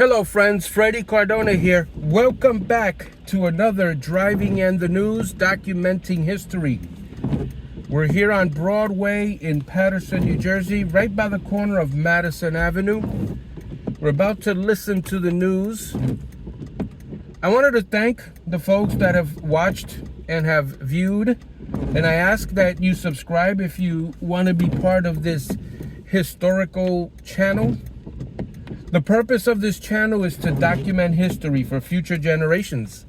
Hello friends, Freddie Cardona here. Welcome back to another Driving and the News documenting history. We're here on Broadway in Paterson, New Jersey, right by the corner of Madison Avenue. We're about to listen to the news. I wanted to thank the folks that have watched and have viewed, and I ask that you subscribe if you want to be part of this historical channel. The purpose of this channel is to document history for future generations.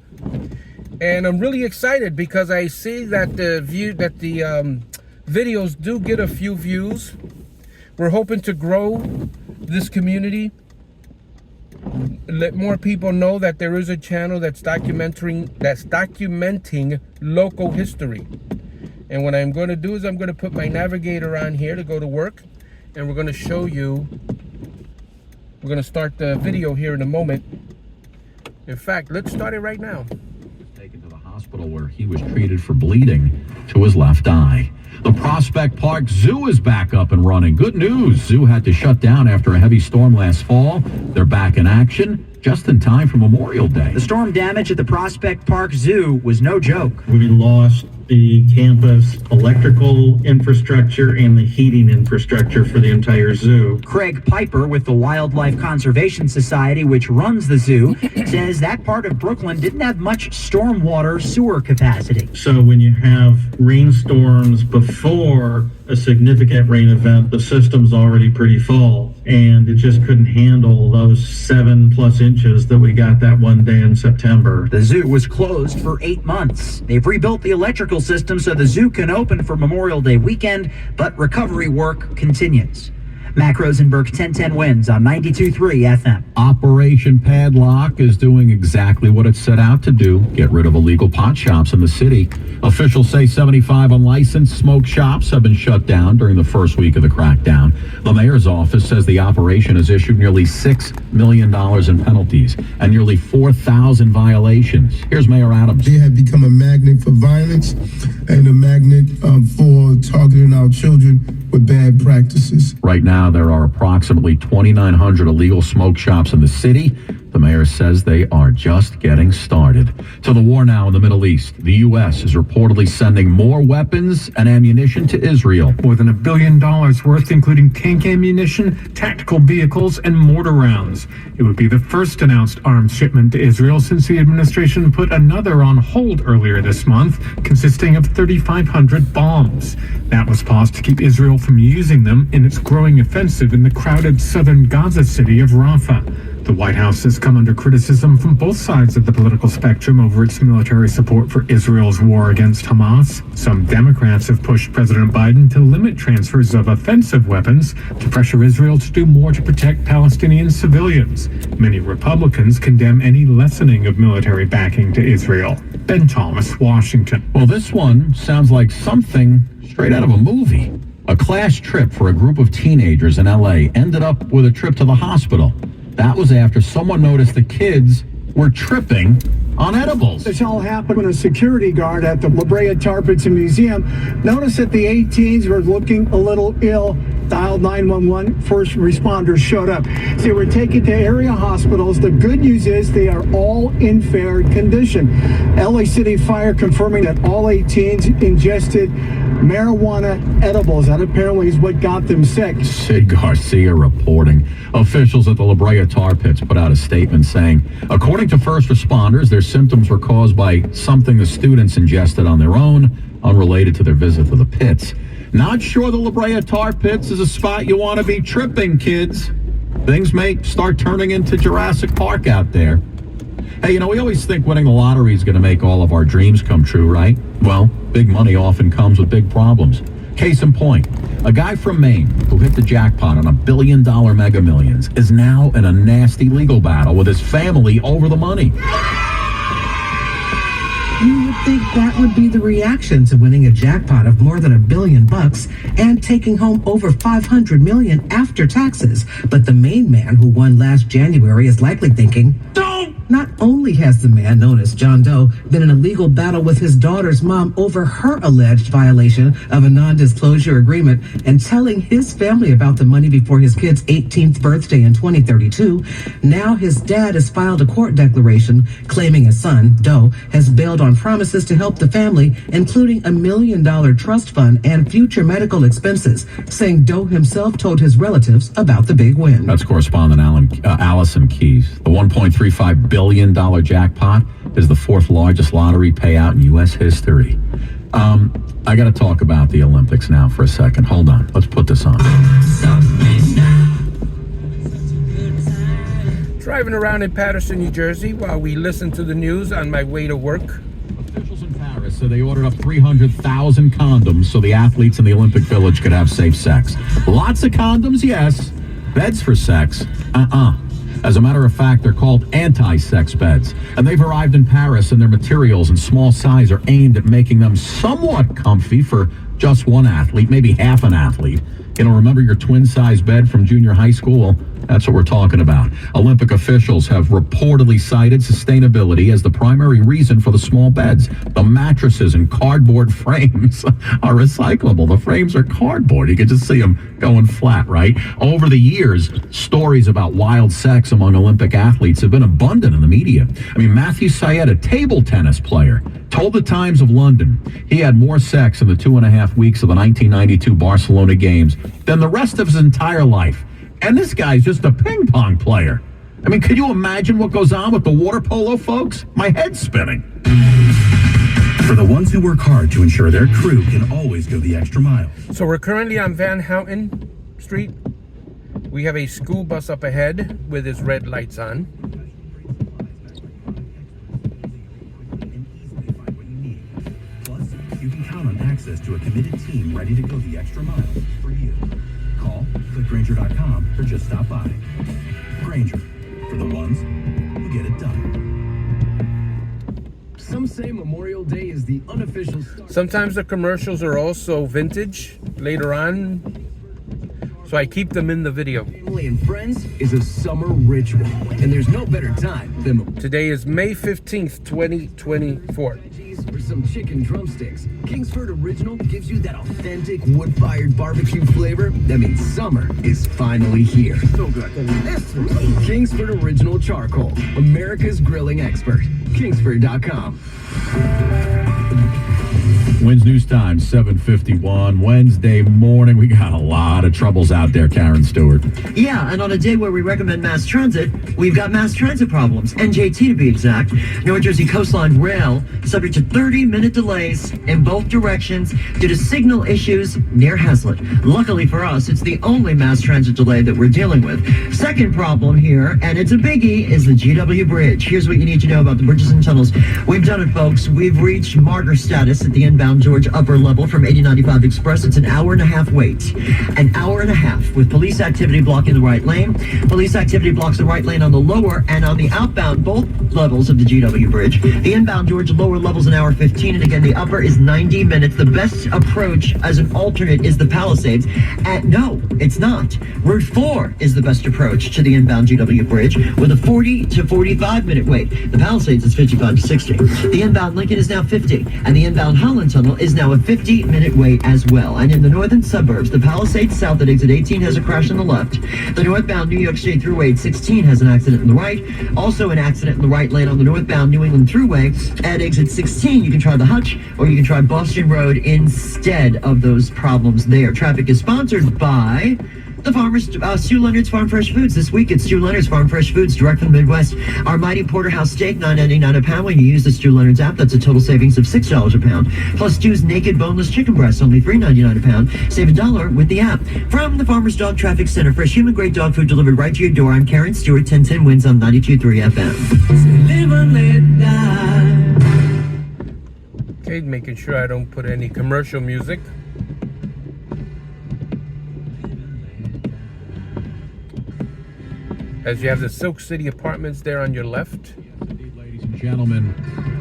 And I'm really excited because I see that the videos do get a few views. We're hoping to grow this community, let more people know that there is a channel that's documenting local history. And what I'm going to do is I'm going to put my navigator on here to go to work, and we're going to show you. We're going to start the video here in a moment. In fact, let's start it right now. Taken to the hospital where he was treated for bleeding to his left eye. The Prospect Park Zoo is back up and running. Good news. Zoo had to shut down after a heavy storm last fall. They're back in action just in time for Memorial Day. The storm damage at the Prospect Park Zoo was no joke. We lost the campus electrical infrastructure and the heating infrastructure for the entire zoo. Craig Piper with the Wildlife Conservation Society, which runs the zoo, says that part of Brooklyn didn't have much stormwater sewer capacity. So when you have rainstorms before a significant rain event, the system's already pretty full, and it just couldn't handle those 7+ inches that we got that one day in September. The zoo was closed for 8 months. They've rebuilt the electrical system so the zoo can open for Memorial Day weekend, but recovery work continues. Mac Rosenberg, 1010 wins on 92.3 FM. Operation Padlock is doing exactly what it set out to do, get rid of illegal pot shops in the city. Officials say 75 unlicensed smoke shops have been shut down during the first week of the crackdown. The mayor's office says the operation has issued nearly $6 million in penalties and nearly 4,000 violations. Here's Mayor Adams. They have become a magnet for violence and a magnet for targeting our children with bad practices. Right now, there are approximately 2,900 illegal smoke shops in the city. The mayor says they are just getting started. To the war now in the Middle East. The U.S. is reportedly sending more weapons and ammunition to Israel. More than $1 billion worth, including tank ammunition, tactical vehicles, and mortar rounds. It would be the first announced arms shipment to Israel since the administration put another on hold earlier this month, consisting of 3,500 bombs. That was paused to keep Israel from using them in its growing offensive in the crowded southern Gaza city of Rafah. The White House has come under criticism from both sides of the political spectrum over its military support for Israel's war against Hamas. Some Democrats have pushed President Biden to limit transfers of offensive weapons to pressure Israel to do more to protect Palestinian civilians. Many Republicans condemn any lessening of military backing to Israel. Ben Thomas, Washington. Well, this one sounds like something straight out of a movie. A class trip for a group of teenagers in L.A. ended up with a trip to the hospital. That was after someone noticed the kids were tripping on edibles. This all happened when a security guard at the La Brea Tar Pits Museum noticed that the 18s were looking a little ill. Dialed 911. First responders showed up. They were taken to area hospitals. The good news is they are all in fair condition. LA City Fire confirming that all 18s ingested marijuana edibles. That apparently is what got them sick. Sid Garcia reporting. Officials at the La Brea Tar Pits put out a statement saying, according to first responders, their symptoms were caused by something the students ingested on their own, unrelated to their visit to the pits. Not sure the La Brea Tar Pits is a spot you want to be tripping, kids. Things may start turning into Jurassic Park out there. Hey, we always think winning the lottery is going to make all of our dreams come true, right? Well, big money often comes with big problems. Case in point, a guy from Maine who hit the jackpot on $1 billion Mega Millions is now in a nasty legal battle with his family over the money. You would think that would be the reaction to winning a jackpot of more than $1 billion and taking home over $500 million after taxes. But the Maine man who won last January is likely thinking, Don't Not only has the man known as John Doe been in a legal battle with his daughter's mom over her alleged violation of a non-disclosure agreement and telling his family about the money before his kid's 18th birthday in 2032, now his dad has filed a court declaration claiming his son, Doe, has bailed on promises to help the family, including $1 million trust fund and future medical expenses, saying Doe himself told his relatives about the big win. That's correspondent Allison Keys. The $1.35 billion jackpot is the fourth largest lottery payout in U.S. history. I got to talk about the Olympics now for a second. Hold on. Let's put this on. Driving around in Patterson, New Jersey while we listen to the news on my way to work. Officials in Paris said they ordered up 300,000 condoms so the athletes in the Olympic Village could have safe sex. Lots of condoms, yes. Beds for sex, As a matter of fact, they're called anti-sex beds, and they've arrived in Paris, and their materials and small size are aimed at making them somewhat comfy for just one athlete, maybe half an athlete. You know, remember your twin-size bed from junior high school? Well, that's what we're talking about. Olympic officials have reportedly cited sustainability as the primary reason for the small beds. The mattresses and cardboard frames are recyclable. The frames are cardboard. You can just see them going flat, right? Over the years, stories about wild sex among Olympic athletes have been abundant in the media. I mean, Matthew Syed, a table tennis player, told the Times of London he had more sex in the 2.5 weeks of the 1992 Barcelona Games than the rest of his entire life. And this guy's just a ping pong player. I mean, could you imagine what goes on with the water polo folks? My head's spinning. For the ones who work hard to ensure their crew can always go the extra mile. So we're currently on Van Houten Street. We have a school bus up ahead with its red lights on. Plus, you can count on access to a committed team ready to go the extra mile for you. Call, click Grainger.com, or just stop by. Grainger, for the ones who get it done. Some say Memorial Day is the unofficial start. Sometimes the commercials are also vintage later on, so I keep them in the video. Family and friends is a summer ritual, and there's no better time than Today is May 15th, 2024. for some chicken drumsticks. Kingsford Original gives you that authentic wood-fired barbecue flavor. That means summer is finally here. So good. Kingsford Original Charcoal, America's grilling expert. Kingsford.com. Wins News Time, 7:51, Wednesday morning. We got a lot of troubles out there, Karen Stewart. Yeah, and on a day where we recommend mass transit, we've got mass transit problems. NJT to be exact. New Jersey Coastline Rail subject to 30-minute delays in both directions due to signal issues near Hazlitt. Luckily for us, it's the only mass transit delay that we're dealing with. Second problem here, and it's a biggie, is the GW Bridge. Here's what you need to know about the bridges and tunnels. We've done it, folks. We've reached martyr status at the inbound George upper level from 8095 Express. It's an hour and a half wait. An hour and a half with police activity blocking the right lane. Police activity blocks the right lane on the lower and on the outbound, both levels of the GW Bridge. The inbound George lower level's an hour 15, and again, the upper is 90 minutes. The best approach as an alternate is the Palisades. No, it's not. Route 4 is the best approach to the inbound GW Bridge with a 40 to 45 minute wait. The Palisades is 55 to 60. The inbound Lincoln is now 50, and the inbound Holland Tunnel is now a 50-minute wait as well. And in the northern suburbs, the Palisades South at exit 18 has a crash on the left. The northbound New York State Thruway at 16 has an accident on the right. Also an accident in the right lane on the northbound New England Thruway at exit 16. You can try the Hutch or you can try Boston Road instead of those problems there. Traffic is sponsored by the farmers, Stu Leonard's Farm Fresh Foods. This week it's Stu Leonard's Farm Fresh Foods, direct from the Midwest. Our mighty porterhouse steak, $9.99 a pound. When you use the Stu Leonard's app, that's a total savings of $6 a pound. Plus Stu's naked boneless chicken breasts, only $3.99 a pound. Save $1 with the app. From the Farmers Dog Traffic Center, fresh human grade dog food delivered right to your door. I'm Karen Stewart, 1010 Wins on 92.3 FM. Okay, making sure I don't put any commercial music. As you have the Silk City Apartments there on your left. Ladies and Gentlemen,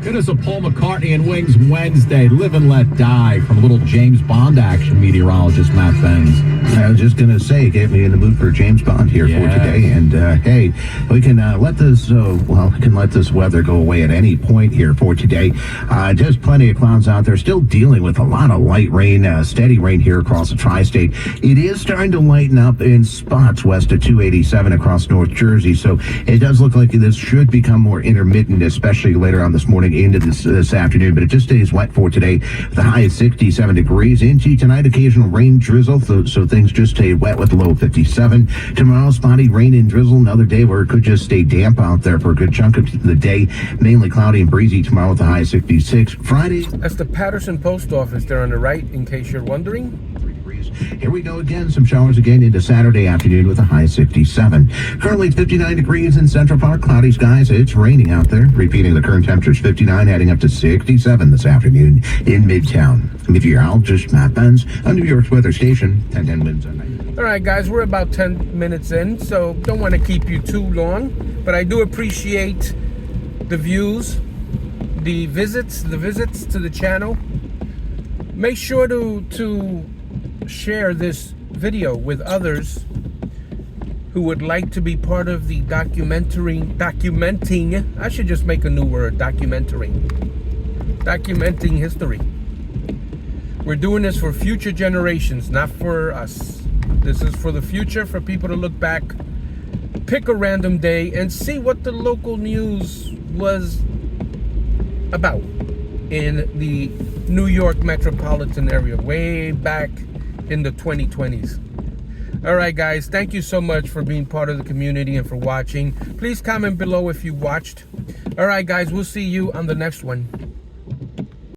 it is a Paul McCartney and Wings Wednesday. Live and let die from little James Bond action meteorologist Matt Benz. I was just going to say, get me in the mood for James Bond here for today. And hey, we can let this we can let this weather go away at any point here for today. Just plenty of clouds out there, still dealing with a lot of light rain, steady rain here across the tri-state. It is starting to lighten up in spots west of 287 across North Jersey, so it does look like this should become more intermittent, especially later on this morning into this afternoon. But it just stays wet for today. The high is 67 degrees. Into tonight, occasional rain drizzle, so things just stay wet with a low of 57. Tomorrow, spotty rain and drizzle. Another day where it could just stay damp out there for a good chunk of the day. Mainly cloudy and breezy tomorrow with a high of 66. Friday. That's the Patterson Post Office there on the right, in case you're wondering. Here we go again. Some showers again into Saturday afternoon with a high of 67. Currently it's 59 degrees in Central Park. Cloudy skies. It's raining out there. Repeating, the current temperature is 59, heading up to 67 this afternoon in Midtown. Meteorologist Matt Benz on New York's weather station. 1010 winds on night. All right, guys, we're about 10 minutes in, so don't want to keep you too long. But I do appreciate the views, the visits to the channel. Make sure to share this video with others who would like to be part of the documenting, I should just make a new word, documenting history. We're doing this for future generations, not for us. This is for the future, for people to look back, pick a random day and see what the local news was about in the New York metropolitan area way back in the 2020s. All right, guys, thank you so much for being part of the community and for watching. Please comment below if you watched. All right, guys, we'll see you on the next one.